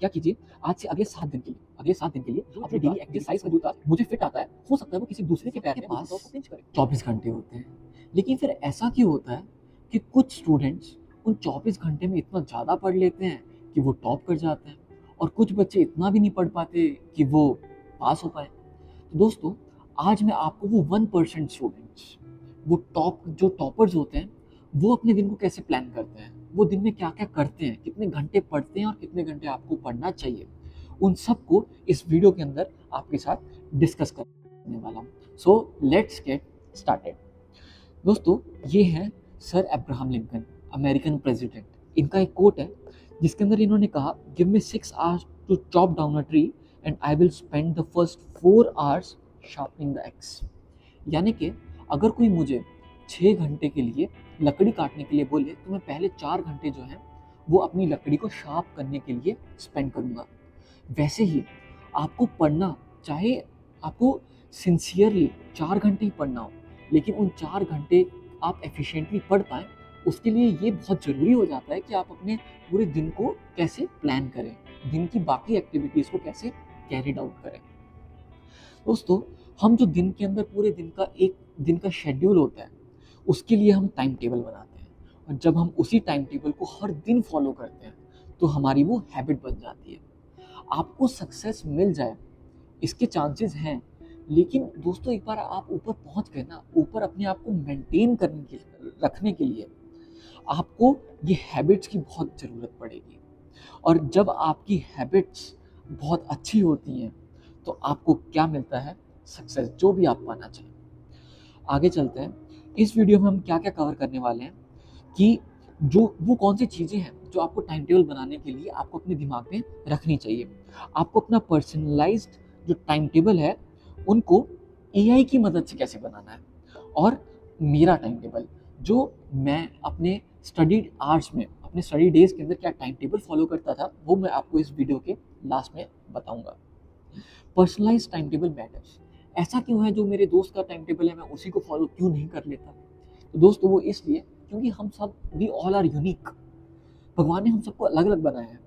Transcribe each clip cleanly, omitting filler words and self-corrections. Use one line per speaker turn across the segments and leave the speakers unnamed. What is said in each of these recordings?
क्या कीजिए, आज से अगले 7 दिन के लिए अपने डेली एक्सरसाइज का जूता मुझे फिट आता है, हो सकता है वो किसी दूसरे के पैर में पास उसको पिंच करे। 24 घंटे होते हैं, लेकिन फिर ऐसा क्यों होता है कि कुछ स्टूडेंट्स उन 24 घंटे में इतना ज़्यादा पढ़ लेते हैं कि वो टॉप कर जाते हैं, और कुछ बच्चे इतना भी नहीं पढ़ पाते कि वो पास हो पाए। तो दोस्तों, आज मैं आपको वो 1% स्टूडेंट्स, वो जो टॉपर्स होते हैं, वो अपने दिन को कैसे प्लान करते हैं, वो दिन में क्या क्या करते हैं, कितने घंटे पढ़ते हैं और कितने घंटे आपको पढ़ना चाहिए, उन सब को इस वीडियो के अंदर आपके साथ डिस्कस करने वाला हूँ। So let's get started. दोस्तों, ये हैं sir Abraham Lincoln, American president. इनका एक कोट है जिसके अंदर इन्होंने कहा, give me 6 hours to chop down a tree and I will spend the first 4 hours sharpening the axe. यानी कि अगर कोई मुझे 6 घंटे के लिए लकड़ी काटने के लिए बोले तो मैं पहले 4 घंटे जो है वो अपनी लकड़ी को शार्प करने के लिए स्पेंड करूँगा। वैसे ही आपको पढ़ना, चाहे आपको सिंसियरली 4 घंटे ही पढ़ना हो, लेकिन उन 4 घंटे आप एफिशिएंटली पढ़ पाएँ, उसके लिए ये बहुत ज़रूरी हो जाता है कि आप अपने पूरे दिन को कैसे प्लान करें, दिन की बाकी एक्टिविटीज़ को कैसे कैरिड आउट करें। दोस्तों, हम जो दिन के अंदर पूरे दिन का एक दिन का शेड्यूल होता है, उसके लिए हम टाइम टेबल बनाते हैं, और जब हम उसी टाइम टेबल को हर दिन फॉलो करते हैं तो हमारी वो हैबिट बन जाती है। आपको सक्सेस मिल जाए इसके चांसेस हैं, लेकिन दोस्तों एक बार आप ऊपर पहुंच गए ना, ऊपर अपने आप को मेंटेन करने के रखने के लिए आपको ये हैबिट्स की बहुत ज़रूरत पड़ेगी। और जब आपकी हैबिट्स बहुत अच्छी होती हैं तो आपको क्या मिलता है, सक्सेस, जो भी आप पाना चाहिए। आगे चलते हैं। इस वीडियो में हम क्या क्या कवर करने वाले हैं कि जो वो कौन सी चीज़ें हैं जो आपको टाइम टेबल बनाने के लिए आपको अपने दिमाग में रखनी चाहिए। आपको अपना पर्सनलाइज्ड जो टाइम टेबल है उनको एआई की मदद से कैसे बनाना है, और मेरा टाइम टेबल जो मैं अपने स्टडी आवर्स में, अपने स्टडी डेज के अंदर क्या टाइम टेबल फॉलो करता था, वो मैं आपको इस वीडियो के लास्ट में बताऊंगा। Personalise time table matters. ऐसा क्यों है, जो मेरे दोस्त का टाइम टेबल है मैं उसी को फॉलो क्यों नहीं कर लेता? तो दोस्तों वो इसलिए क्योंकि हम सब वी ऑल आर यूनिक। भगवान ने हम सबको अलग अलग बनाया है।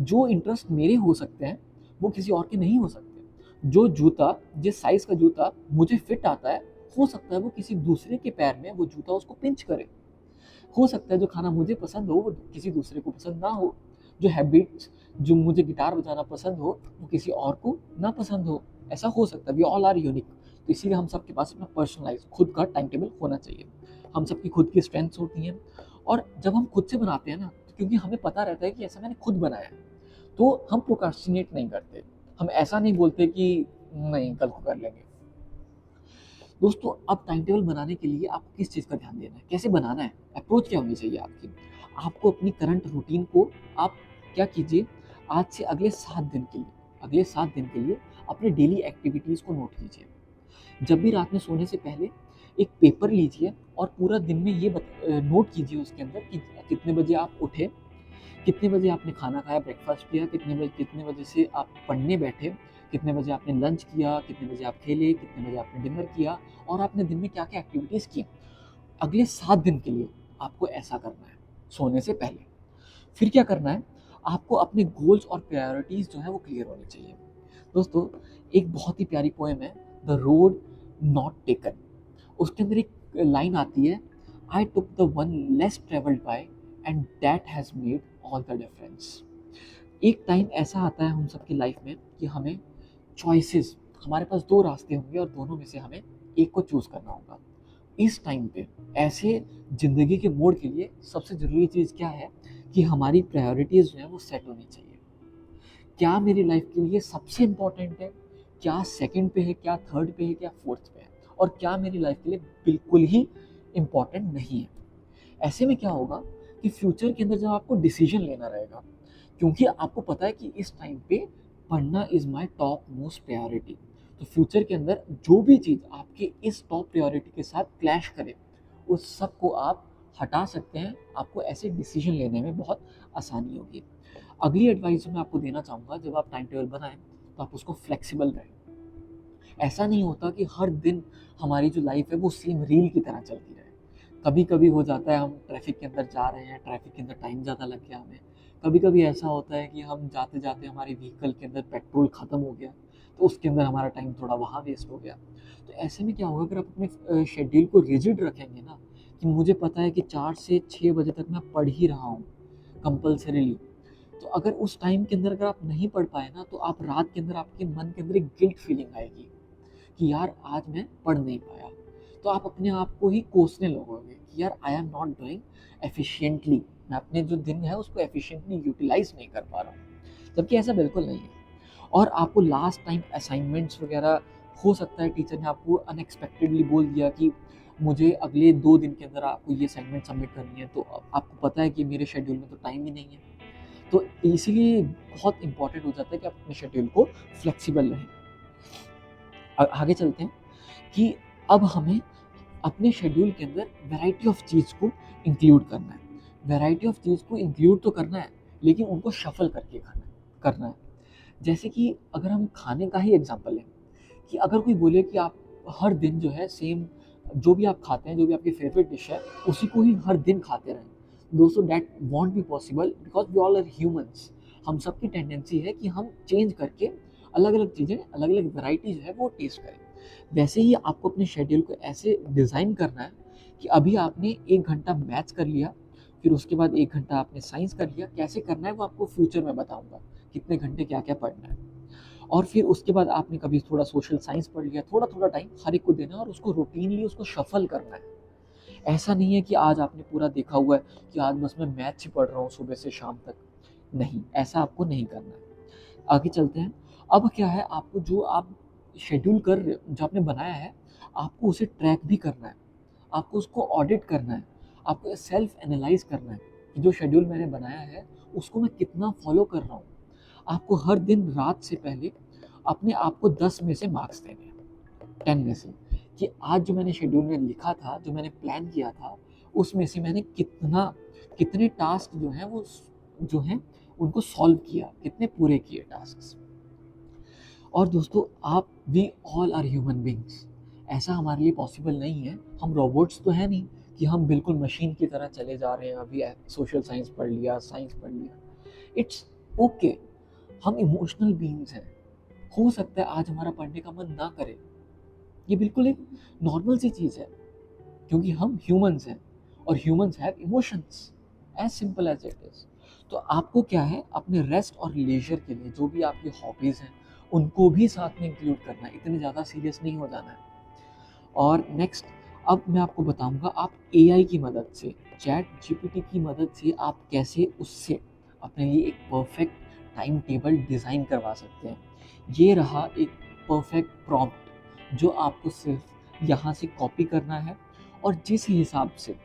जो इंटरेस्ट मेरे हो सकते हैं वो किसी और के नहीं हो सकते। जो जूता, जिस साइज का जूता मुझे फिट आता है, हो सकता है वो किसी दूसरे के पैर में वो जूता उसको पिंच करे। हो सकता है जो खाना मुझे पसंद हो वो किसी दूसरे को पसंद ना हो। जो हैबिट्स, जो मुझे गिटार बजाना पसंद हो वो किसी और को ना पसंद हो। ऐसा हो सकता है, वी ऑल आर यूनिक। तो इसीलिए हम सबके पास अपना पर्सनलाइज खुद का टाइम टेबल होना चाहिए। हम सबकी खुद की स्ट्रेंथ्स होती हैं, और जब हम खुद से बनाते हैं ना, तो क्योंकि हमें पता रहता है कि ऐसा मैंने खुद बनाया है, तो हम प्रोक्रास्टिनेट नहीं करते। हम ऐसा नहीं बोलते कि नहीं कल को कर लेंगे। दोस्तों, अब टाइम टेबल बनाने के लिए आपको किस चीज़ का ध्यान देना है, कैसे बनाना है, अप्रोच क्या होनी चाहिए आपकी। आपको अपनी करंट रूटीन को आप क्या कीजिए, आज से अगले 7 दिन के लिए अपने डेली एक्टिविटीज़ को नोट कीजिए। जब भी रात में सोने से पहले एक पेपर लीजिए और पूरा दिन में ये नोट कीजिए उसके अंदर कि कितने बजे आप उठे, कितने बजे आपने खाना खाया, ब्रेकफास्ट किया, कितने बजे से आप पढ़ने बैठे, कितने बजे आपने लंच किया, कितने बजे आप खेले, कितने बजे आपने डिनर किया, और आपने दिन में क्या क्या एक्टिविटीज़ की। अगले 7 दिन के लिए आपको ऐसा करना है सोने से पहले। फिर क्या करना है, आपको अपने गोल्स और प्रायोरिटीज़ जो है वो क्लियर होनी चाहिए। दोस्तों, एक बहुत ही प्यारी पोएम है, द रोड नॉट टेकन। उसके अंदर एक लाइन आती है, I took the one less travelled by and that has made all the difference. एक टाइम ऐसा आता है हम सबकी लाइफ में कि हमें चॉइसेस, हमारे पास 2 रास्ते होंगे और दोनों में से हमें एक को चूज़ करना होगा। इस टाइम पे ऐसे ज़िंदगी के मोड़ के लिए सबसे ज़रूरी चीज़ क्या है कि हमारी प्रायोरिटीज़ जो है वो सेट होनी चाहिए। क्या मेरी लाइफ के लिए सबसे इम्पोर्टेंट है, क्या सेकंड पे है, क्या थर्ड पे है, क्या फोर्थ पे है, और क्या मेरी लाइफ के लिए बिल्कुल ही इम्पोर्टेंट नहीं है। ऐसे में क्या होगा कि फ्यूचर के अंदर जब आपको डिसीजन लेना रहेगा, क्योंकि आपको पता है कि इस टाइम पे पढ़ना is my top most priority, तो फ्यूचर के अंदर जो भी चीज़ आपके इस टॉप प्रायोरिटी के साथ क्लैश करे, उस सब को आप हटा सकते हैं। आपको ऐसे डिसीजन लेने में बहुत आसानी होगी। अगली एडवाइस जो मैं आपको देना चाहूँगा, जब आप टाइम टेबल बनाएं तो आप उसको फ्लेक्सिबल रहें। ऐसा नहीं होता कि हर दिन हमारी जो लाइफ है वो सेम रील की तरह चलती रहे। कभी कभी हो जाता है हम ट्रैफिक के अंदर जा रहे हैं, ट्रैफिक के अंदर टाइम ज़्यादा लग गया हमें, कभी कभी ऐसा होता है कि हम जाते जाते हमारे व्हीकल के अंदर पेट्रोल ख़त्म हो गया, तो उसके अंदर हमारा टाइम थोड़ा वहाँ वेस्ट हो गया। तो ऐसे में क्या होगा, अगर आप अपने शेड्यूल को रिजिड रखेंगे ना, कि मुझे पता है कि 4 से 6 बजे तक मैं पढ़ ही रहा हूँ कंपल्सरीली, तो अगर उस टाइम के अंदर अगर आप नहीं पढ़ पाए ना, तो आप रात के अंदर आपके मन के अंदर एक गिल्ट फीलिंग आएगी कि यार आज मैं पढ़ नहीं पाया। तो आप अपने आप को ही कोसने लगोगे कि यार I am not doing efficiently, मैं अपने जो दिन है उसको एफिशिएंटली यूटिलाइज नहीं कर पा रहा हूँ, जबकि ऐसा बिल्कुल नहीं है। और आपको लास्ट टाइम असाइनमेंट्स वगैरह, हो सकता है टीचर ने आपको अनएक्सपेक्टेडली बोल दिया कि मुझे अगले 2 दिन के अंदर आपको ये असाइनमेंट सबमिट करनी है, तो आपको पता है कि मेरे शेड्यूल में तो टाइम ही नहीं है। तो इसीलिए बहुत इंपॉर्टेंट हो जाता है कि आप अपने शेड्यूल को फ्लेक्सिबल रहें। आगे चलते हैं कि अब हमें अपने शेड्यूल के अंदर वैरायटी ऑफ चीज़ को इंक्लूड करना है। वैरायटी ऑफ चीज़ को इंक्लूड तो करना है, लेकिन उनको शफल करके करना है। जैसे कि अगर हम खाने का ही एग्जांपल लें, कि अगर कोई बोले कि आप हर दिन जो है सेम, जो भी आप खाते हैं, जो भी आपकी फेवरेट डिश है, उसी को ही हर दिन खाते रहें, दोस्तों that won't be possible, because we all are humans. हम सबकी टेंडेंसी है कि हम चेंज करके अलग अलग चीज़ें, अलग अलग वैरायटी जो है वो टेस्ट करें। वैसे ही आपको अपने शेड्यूल को ऐसे डिज़ाइन करना है कि अभी आपने 1 घंटा मैथ्स कर लिया, फिर उसके बाद 1 घंटा आपने साइंस कर लिया, कैसे करना है वो आपको फ्यूचर में बताऊंगा, कितने घंटे क्या क्या पढ़ना है। और फिर उसके बाद आपने कभी थोड़ा सोशल साइंस पढ़ लिया, थोड़ा थोड़ा टाइम हर एक को देना है और उसको रूटीनली उसको शफल करना है। ऐसा नहीं है कि आज आपने पूरा देखा हुआ है कि आज बस मैं मैथ्स ही पढ़ रहा हूँ सुबह से शाम तक, नहीं, ऐसा आपको नहीं करना है। आगे चलते हैं। अब क्या है, आपको जो आप शेड्यूल कर रहे हो, जो आपने बनाया है, आपको उसे ट्रैक भी करना है, आपको उसको ऑडिट करना है, आपको सेल्फ एनालाइज करना है कि जो शेड्यूल मैंने बनाया है उसको मैं कितना फॉलो कर रहा हूँ। आपको हर दिन रात से पहले अपने आप को 10 में से मार्क्स देने हैं, 10 में से, कि आज जो मैंने शेड्यूल में लिखा था, जो मैंने प्लान किया था, उसमें से मैंने कितने टास्क जो हैं वो जो हैं उनको सॉल्व किया, कितने पूरे किए टास्क। और दोस्तों, आप we all are human beings, ऐसा हमारे लिए पॉसिबल नहीं है, हम रोबोट्स तो है नहीं कि हम बिल्कुल मशीन की तरह चले जा रहे हैं। अभी सोशल साइंस पढ़ लिया, साइंस पढ़ लिया, इट्स ओके, हम इमोशनल बीइंग्स हैं। हो सकता है आज हमारा पढ़ने का मन ना करे, ये बिल्कुल एक नॉर्मल सी चीज़ है, क्योंकि हम ह्यूमंस हैं और humans have emotions, as simple as it is. तो आपको क्या है, अपने रेस्ट और लेजर के लिए जो भी आपकी हॉबीज़ हैं उनको भी साथ में इंक्लूड करना है, इतने ज़्यादा सीरियस नहीं हो जाना है। और नेक्स्ट, अब मैं आपको बताऊंगा आप एआई की मदद से, चैट जीपीटी की मदद से आप कैसे उससे अपने लिए एक परफेक्ट टाइम टेबल डिज़ाइन करवा सकते हैं। ये रहा एक परफेक्ट प्रॉम्प्ट जो आपको सिर्फ यहाँ से कॉपी करना है, और जिस हिसाब से,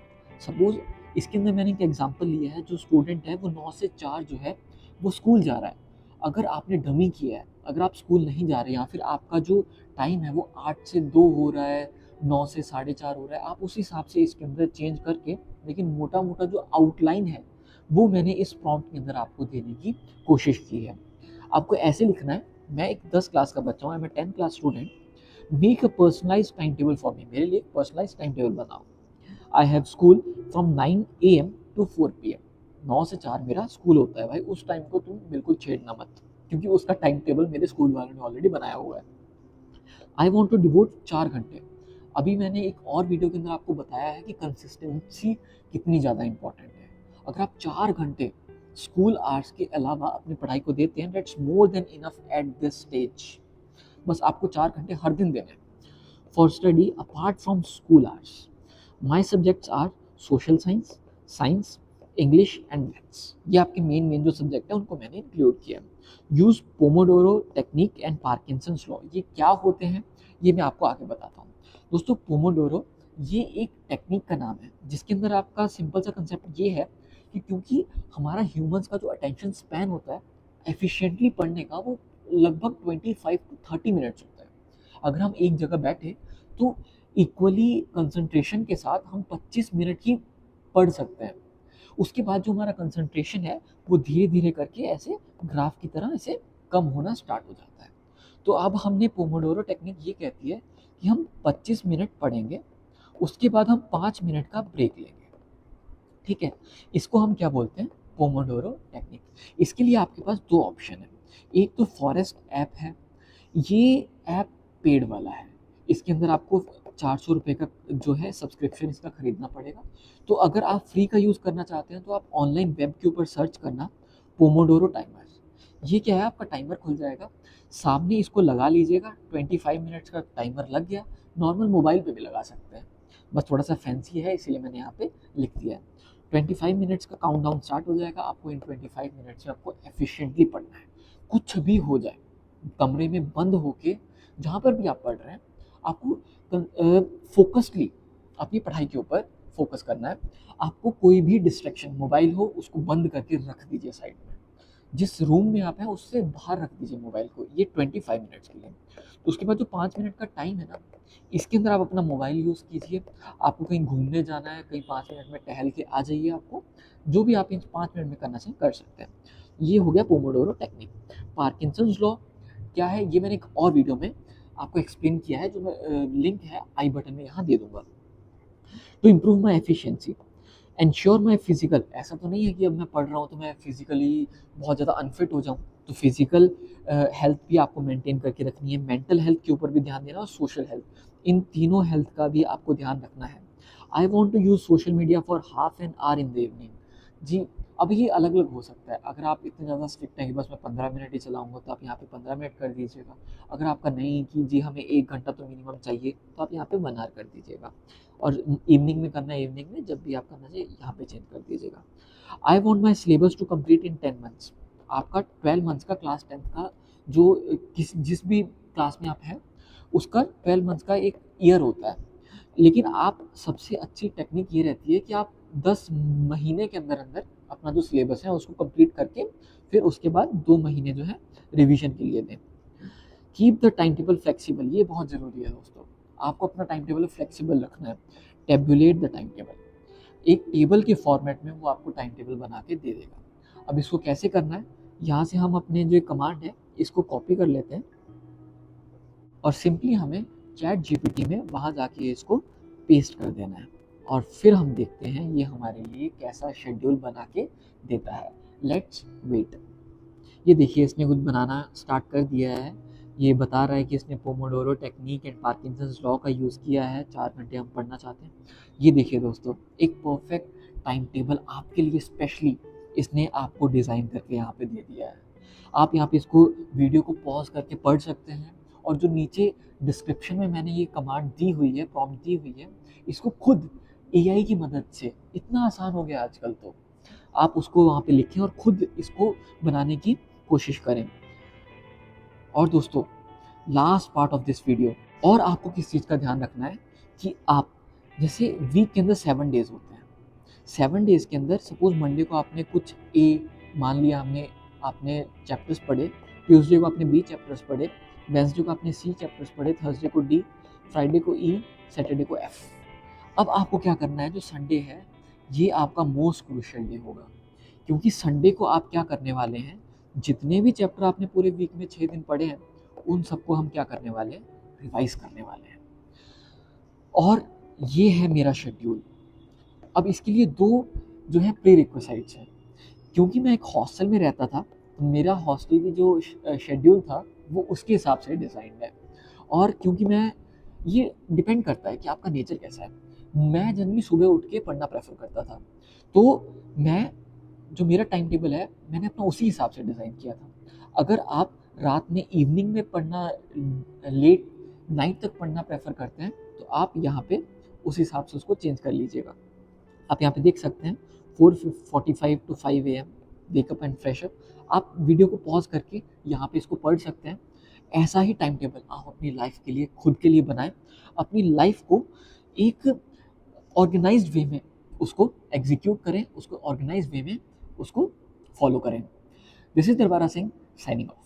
सपोज इसके अंदर मैंने एक एग्जांपल लिया है, जो स्टूडेंट है वो 9 से 4 जो है वो स्कूल जा रहा है। अगर आपने डमी किया है, अगर आप स्कूल नहीं जा रहे, या फिर आपका जो टाइम है वो 8 से 2 हो रहा है, 9 से 4:30 हो रहा है, आप उस हिसाब से इसके अंदर चेंज करके, लेकिन मोटा मोटा जो आउटलाइन है वो मैंने इस प्रॉम्प्ट के अंदर आपको देने की कोशिश की है। आपको ऐसे लिखना है, मैं एक 10 क्लास का बच्चा हूँ, मैं 10 class student, make a personalise time table for me, मेरे लिए एक पर्सनलाइज टाइम टेबल बनाओ। I have school from 9 AM to 4 PM, 9 से 4 मेरा स्कूल होता है भाई, उस टाइम को तुम बिल्कुल छेड़ना मत, क्योंकि उसका टाइम टेबल मेरे स्कूल वालों ने ऑलरेडी बनाया हुआ है। आई वॉन्ट टू डिवोट 4 घंटे। अभी मैंने एक और वीडियो के अंदर आपको बताया है कि कंसिस्टेंसी कितनी ज़्यादा इंपॉर्टेंट है। अगर आप 4 घंटे स्कूल आवर्स के अलावा अपनी पढ़ाई को देते हैं, that's more than enough at this stage. बस आपको 4 घंटे हर दिन देने हैं for study apart from school hours. My subjects are social science, science, English and maths. ये आपके मेन जो सब्जेक्ट है उनको मैंने इंक्लूड किया। Use Pomodoro technique and Parkinson's law, ये क्या होते हैं ये मैं आपको आगे बताता हूँ। दोस्तों, पोमोडोरो ये एक टेक्निक का नाम है, जिसके अंदर आपका सिंपल सा कंसेप्ट ये है कि क्योंकि हमारा ह्यूमंस का जो अटेंशन स्पैन होता है एफिशिएंटली पढ़ने का, वो लगभग 25 to 30 मिनट्स होता है। अगर हम एक जगह बैठे तो इक्वली कंसंट्रेशन के साथ हम 25 मिनट ही पढ़ सकते हैं। उसके बाद जो हमारा कंसंट्रेशन है वो धीरे धीरे करके ऐसे ग्राफ की तरह ऐसे कम होना स्टार्ट हो जाता है। तो अब हमने पोमोडोरो टेक्निक ये कहती है कि हम 25 मिनट पढ़ेंगे, उसके बाद हम 5 मिनट का ब्रेक लेंगे। ठीक है, इसको हम क्या बोलते हैं, पोमोडोरो टेक्निक। इसके लिए आपके पास दो ऑप्शन है। एक तो फॉरेस्ट ऐप है, ये ऐप पेड वाला है, इसके अंदर आपको 400 रुपये का जो है सब्सक्रिप्शन इसका खरीदना पड़ेगा। तो अगर आप फ्री का यूज़ करना चाहते हैं तो आप ऑनलाइन वेब के ऊपर सर्च करना पोमोडोरो टाइमर। ये क्या है, आपका टाइमर खुल जाएगा, सामने इसको लगा लीजिएगा, 25 मिनट्स का टाइमर लग गया। नॉर्मल मोबाइल पे भी लगा सकते हैं, बस थोड़ा सा फैंसी है इसीलिए मैंने यहाँ पे लिख दिया है। 25 मिनट्स का काउंटडाउन स्टार्ट हो जाएगा, आपको इन 25 मिनट्स में आपको एफिशिएंटली पढ़ना है। कुछ भी हो जाए, कमरे में बंद होके जहाँ पर भी आप पढ़ रहे हैं, आपको फोकसली अपनी पढ़ाई के ऊपर फोकस करना है। आपको कोई भी डिस्ट्रैक्शन, मोबाइल हो उसको बंद करके रख दीजिए साइड में, जिस रूम में आप हैं उससे बाहर रख दीजिए मोबाइल को, ये 25 मिनट्स के लिए। तो उसके बाद जो 5 मिनट का टाइम है ना, इसके अंदर आप अपना मोबाइल यूज़ कीजिए। आपको कहीं घूमने जाना है, कहीं 5 मिनट में टहल के आ जाइए, आपको जो भी आप इन 5 मिनट में करना चाहें कर सकते हैं। ये हो गया पोमोडोरो टेक्निक। पार्किंसंस लॉ क्या है, ये मैंने एक और वीडियो में आपको एक्सप्लेन किया है, जो मैं लिंक है आई बटन में यहाँ दे दूंगा। To improve my efficiency, ensure my physical, ऐसा तो नहीं है कि अब मैं पढ़ रहा हूँ तो मैं फिजिकली बहुत ज़्यादा अनफिट हो जाऊँ। तो फिजिकल हेल्थ भी आपको मेंटेन करके रखनी है, मेंटल हेल्थ के ऊपर भी ध्यान देना, और सोशल हेल्थ, इन तीनों हेल्थ का भी आपको ध्यान रखना है। I want to use social media for half an hour in the evening. जी, अब ये अलग अलग हो सकता है। अगर आप इतने ज़्यादा स्ट्रिक्ट हैं कि बस मैं 15 मिनट ही चलाऊँगा, तो आप यहाँ पे 15 मिनट कर दीजिएगा। अगर आपका नहीं कि जी हमें 1 घंटा तो मिनिमम चाहिए, तो आप यहाँ पे 1 आवर कर दीजिएगा। और इवनिंग में करना है, इवनिंग में जब भी आप करना चाहिए यहाँ पे चेंज कर दीजिएगा। I want my syllabus to complete in 10 months. आपका 12 मंथ्स का क्लास 10th का जो जिस भी क्लास में आप हैं उसका 12 मंथ्स का एक ईयर होता है। लेकिन आप सबसे अच्छी टेक्निक ये रहती है कि आप 10 महीने के अंदर अंदर अपना जो सिलेबस है उसको कंप्लीट करके फिर उसके बाद 2 महीने जो है रिवीजन के लिए दें। Keep the time table flexible, ये बहुत ज़रूरी है दोस्तों, आपको अपना टाइम टेबल फ्लेक्सिबल रखना है। टेबुलेट द टाइम टेबल, एक टेबल के फॉर्मेट में वो आपको टाइम टेबल बना के दे देगा। अब इसको कैसे करना है, यहाँ से हम अपने जो कमांड है इसको कॉपी कर लेते हैं और सिंपली हमें चैट जीपीटी में वहाँ जाके इसको पेस्ट कर देना है, और फिर हम देखते हैं ये हमारे लिए कैसा शेड्यूल बना के देता है। Let's wait. ये देखिए इसने कुछ बनाना स्टार्ट कर दिया है। ये बता रहा है कि इसने Pomodoro technique and Parkinson's law का यूज़ किया है, 4 घंटे हम पढ़ना चाहते हैं। ये देखिए दोस्तों, एक परफेक्ट टाइम टेबल आपके लिए स्पेशली इसने आपको डिज़ाइन करके यहाँ पे दे दिया है। आप यहाँ पे इसको वीडियो को पॉज करके पढ़ सकते हैं, और जो नीचे डिस्क्रिप्शन में मैंने ये कमांड दी हुई है, प्रॉम्प्ट दी हुई है, इसको खुद एआई की मदद से, इतना आसान हो गया आजकल, तो आप उसको वहाँ पे लिखें और खुद इसको बनाने की कोशिश करें। और दोस्तों, last part of this video, और आपको किस चीज़ का ध्यान रखना है कि आप, जैसे वीक के अंदर 7 डेज होते हैं, 7 डेज के अंदर सपोज मंडे को आपने कुछ ए, मान लिया आपने चैप्टर्स पढ़े, ट्यूसडे को आपने बी चैप्टर्स पढ़े, वेंसडे को आपने सी चैप्टर्स पढ़े, थर्सडे को डी, फ्राइडे को ई, सैटरडे को एफ। अब आपको क्या करना है, जो संडे है ये आपका मोस्ट क्रूशियल डे होगा, क्योंकि संडे को आप क्या करने वाले हैं, जितने भी चैप्टर आपने पूरे वीक में 6 दिन पढ़े हैं उन सबको हम क्या करने वाले हैं, रिवाइज करने वाले हैं। और ये है मेरा शेड्यूल। अब इसके लिए 2 जो है प्री रिक्विजिट्स हैं। क्योंकि मैं एक हॉस्टल में रहता था, तो मेरा हॉस्टल की जो शेड्यूल था वो उसके हिसाब से डिज़ाइंड है। और क्योंकि मैं, ये डिपेंड करता है कि आपका नेचर कैसा है। मैं जनरली सुबह उठ के पढ़ना प्रेफर करता था, तो मैं, जो मेरा टाइम टेबल है मैंने अपना उसी हिसाब से डिज़ाइन किया था। अगर आप रात में, इवनिंग में पढ़ना, लेट नाइट तक पढ़ना प्रेफर करते हैं, तो आप यहाँ पे उस हिसाब से उसको चेंज कर लीजिएगा। आप यहाँ पे देख सकते हैं 4:45 to 5 AM wake up and fresh up. आप वीडियो को पॉज करके यहाँ पे इसको पढ़ सकते हैं। ऐसा ही टाइम टेबल आप अपनी लाइफ के लिए, खुद के लिए बनाएं। अपनी लाइफ को एक ऑर्गेनाइज्ड वे में उसको एग्जीक्यूट करें, उसको ऑर्गेनाइज्ड वे में उसको फॉलो करें। This is Darbara Singh signing off.